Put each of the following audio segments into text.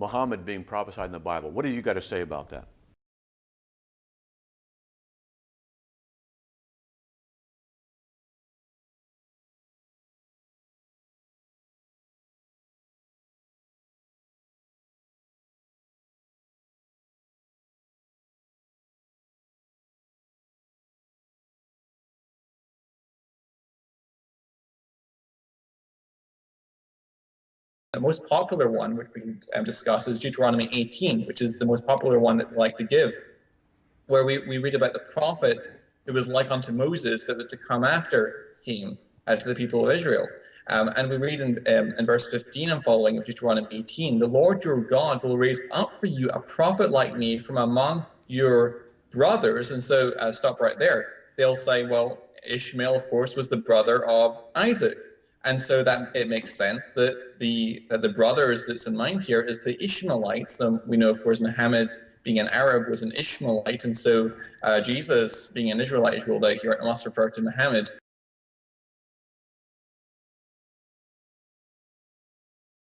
Muhammad being prophesied in the Bible. What do you got to say about that? The most popular one, which we can discuss, is Deuteronomy 18, which is the most popular one that we like to give, where we read about the prophet who was like unto Moses that was to come after him to the people of Israel. And we read in verse 15 and following of Deuteronomy 18, the Lord your God will raise up for you a prophet like me from among your brothers. And so stop right there. They'll say, well, Ishmael, of course, was the brother of Isaac. And so that it makes sense that the brothers that's in mind here is the Ishmaelites. We know, of course, Muhammad, being an Arab, was an Ishmaelite, and so Jesus, being an Israelite, is ruled out here. It must refer to Muhammad.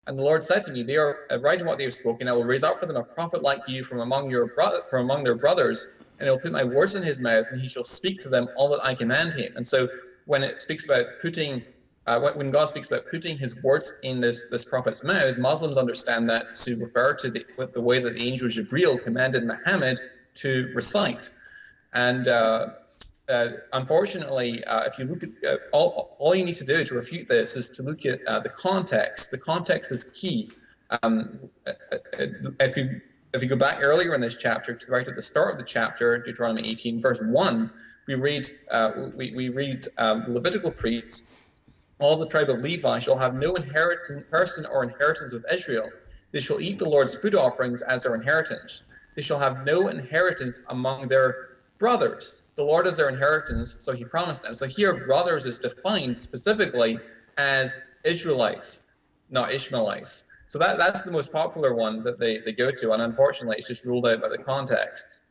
And the Lord said to me, they are right in what they have spoken. I will raise up for them a prophet like you from among their brothers, and I will put my words in his mouth, and he shall speak to them all that I command him. And so when it speaks about putting when God speaks about putting his words in this prophet's mouth, Muslims understand that to refer to the way that the angel Jibreel commanded Muhammad to recite. And unfortunately, if you look at all you need to do to refute this is to look at the context. The context is key. If you go back earlier in this chapter, to right at the start of the chapter, Deuteronomy 18, verse 1, we read Levitical priests. All the tribe of Levi shall have no person or inheritance with Israel. They shall eat the Lord's food offerings as their inheritance. They shall have no inheritance among their brothers. The Lord is their inheritance, so he promised them. So here, brothers is defined specifically as Israelites, not Ishmaelites. So that's the most popular one that they go to, and unfortunately, it's just ruled out by the context.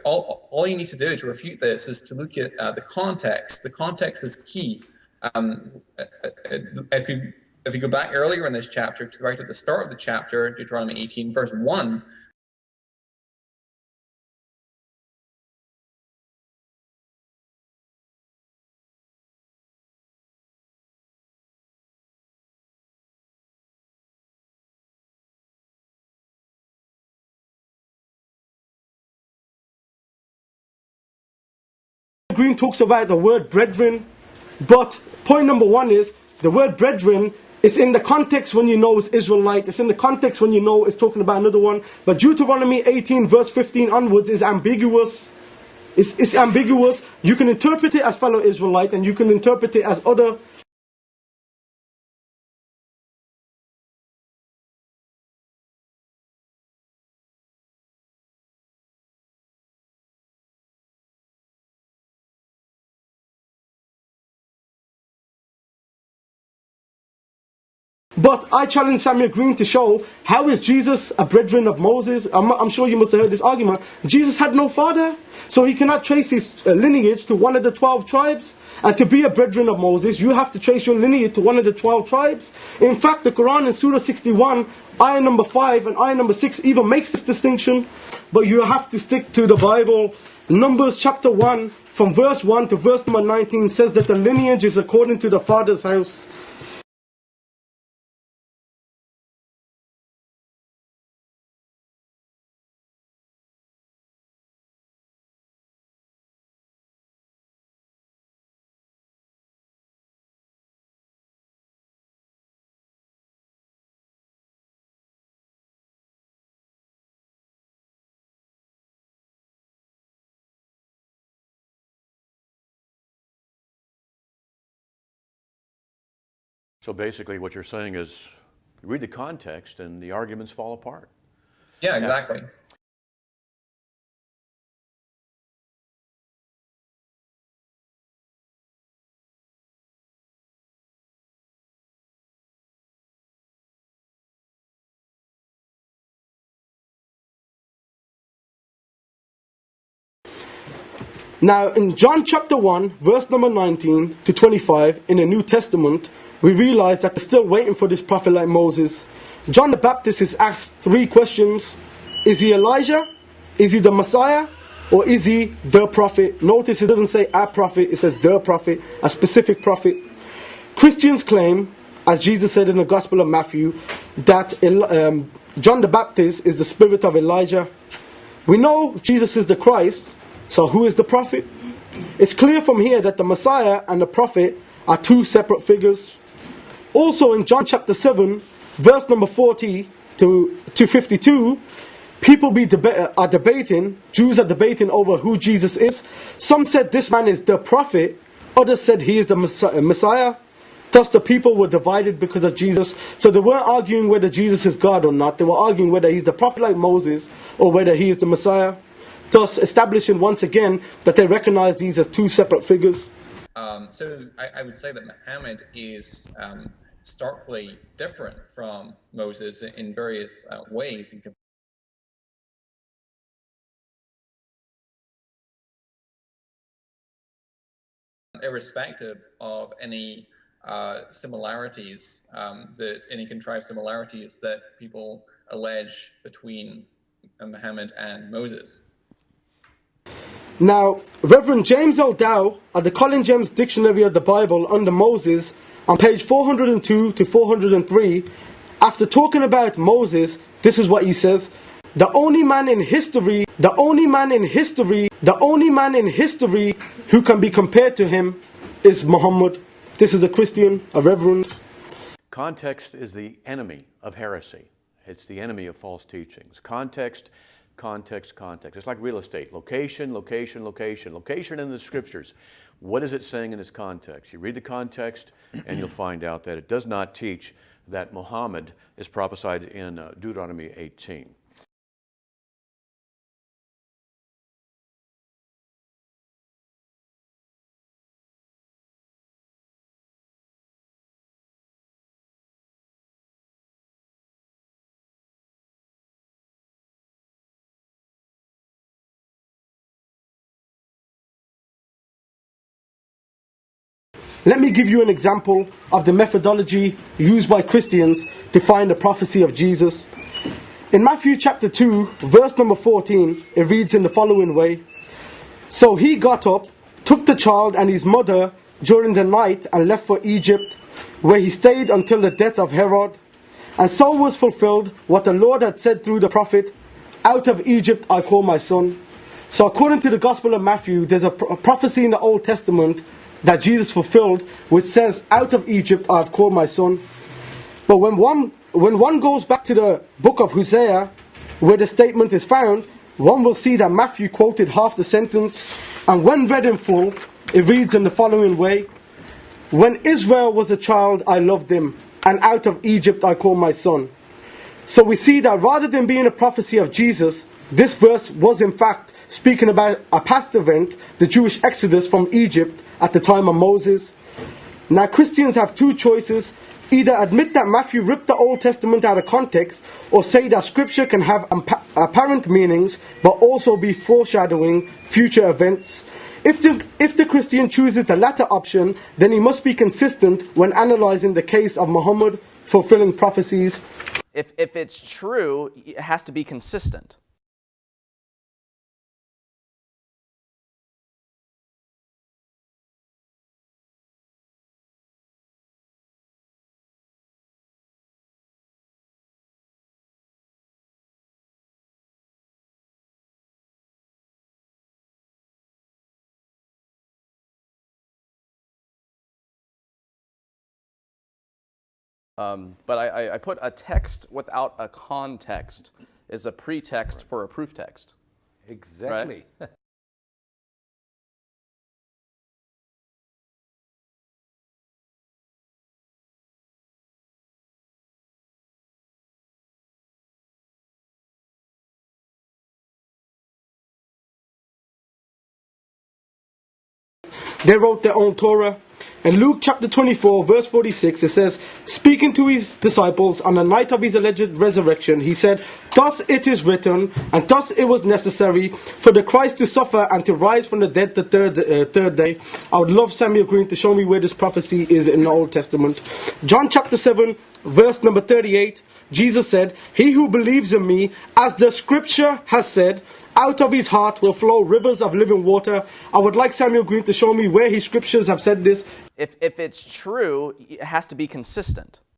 All you need to do to refute this is to look at the context. The context is key. If you go back earlier in this chapter, to right at the start of the chapter, Deuteronomy 18, verse 1, Green talks about the word brethren, but point number one is the word brethren is in the context when you know it's Israelite, it's in the context when you know it's talking about another one, but Deuteronomy 18 verse 15 onwards is ambiguous. It's ambiguous. You can interpret it as fellow Israelite and you can interpret it as other. But I challenge Samuel Green to show how is Jesus a brethren of Moses. I'm sure you must have heard this argument. Jesus had no father, so he cannot trace his lineage to one of the 12 tribes. And to be a brethren of Moses, you have to trace your lineage to one of the 12 tribes. In fact, the Quran in Surah 61, ayah number 5 and ayah number 6 even makes this distinction. But you have to stick to the Bible. Numbers chapter 1, from verse 1 to verse number 19 says that the lineage is according to the father's house. So basically what you're saying is, you read the context and the arguments fall apart. Yeah, exactly. Now, in John chapter 1, verse number 19 to 25, in the New Testament, we realize that they're still waiting for this prophet like Moses. John the Baptist is asked 3 questions. Is he Elijah? Is he the Messiah? Or is he the prophet? Notice it doesn't say a prophet, it says the prophet, a specific prophet. Christians claim, as Jesus said in the Gospel of Matthew, that John the Baptist is the spirit of Elijah. We know Jesus is the Christ. So who is the prophet? It's clear from here that the Messiah and the prophet are 2 separate figures. Also in John chapter 7, verse number 40 to 52, people are debating, Jews are debating over who Jesus is. Some said this man is the prophet, others said he is the Messiah. Thus the people were divided because of Jesus. So they weren't arguing whether Jesus is God or not, they were arguing whether he's the prophet like Moses or whether he is the Messiah. Thus establishing once again that they recognize these as 2 separate figures. So I would say that Muhammad is starkly different from Moses in various ways. Irrespective of any similarities, any contrived similarities that people allege between Muhammad and Moses. Now, Reverend James L. Dow, at the Collins James Dictionary of the Bible under Moses, on page 402 to 403, after talking about Moses, this is what he says: the only man in history who can be compared to him is Muhammad. This is a Christian, a reverend. Context is the enemy of heresy. It's the enemy of false teachings. Context. It's like real estate. Location in the scriptures. What is it saying in its context? You read the context and you'll find out that it does not teach that Muhammad is prophesied in Deuteronomy 18. Let me give you an example of the methodology used by Christians to find the prophecy of Jesus. In Matthew chapter 2, verse number 14, it reads in the following way: So he got up, took the child and his mother during the night and left for Egypt, where he stayed until the death of Herod. And so was fulfilled what the Lord had said through the prophet, "Out of Egypt I call my son." So according to the Gospel of Matthew, there's a prophecy in the Old Testament that Jesus fulfilled, which says, "Out of Egypt I have called my son." But when one goes back to the book of Hosea, where the statement is found, one will see that Matthew quoted half the sentence, and when read in full, it reads in the following way: "When Israel was a child, I loved him, and out of Egypt I called my son." So we see that rather than being a prophecy of Jesus, this verse was in fact speaking about a past event, the Jewish exodus from Egypt at the time of Moses. Now Christians have 2 choices: either admit that Matthew ripped the Old Testament out of context, or say that scripture can have apparent meanings but also be foreshadowing future events. If the Christian chooses the latter option, then he must be consistent when analyzing the case of Muhammad fulfilling prophecies. If it's true, it has to be consistent. But I put a text without a context is a pretext for a proof text. Exactly. Right? They wrote their own Torah. In Luke chapter 24, verse 46, it says, speaking to his disciples on the night of his alleged resurrection, he said, Thus it is written, and thus it was necessary for the Christ to suffer and to rise from the dead the third day. I would love Samuel Green to show me where this prophecy is in the Old Testament. John chapter 7, verse number 38, Jesus said, "He who believes in me, as the scripture has said, out of his heart will flow rivers of living water." I would like Samuel Green to show me where his scriptures have said this. If it's true, it has to be consistent.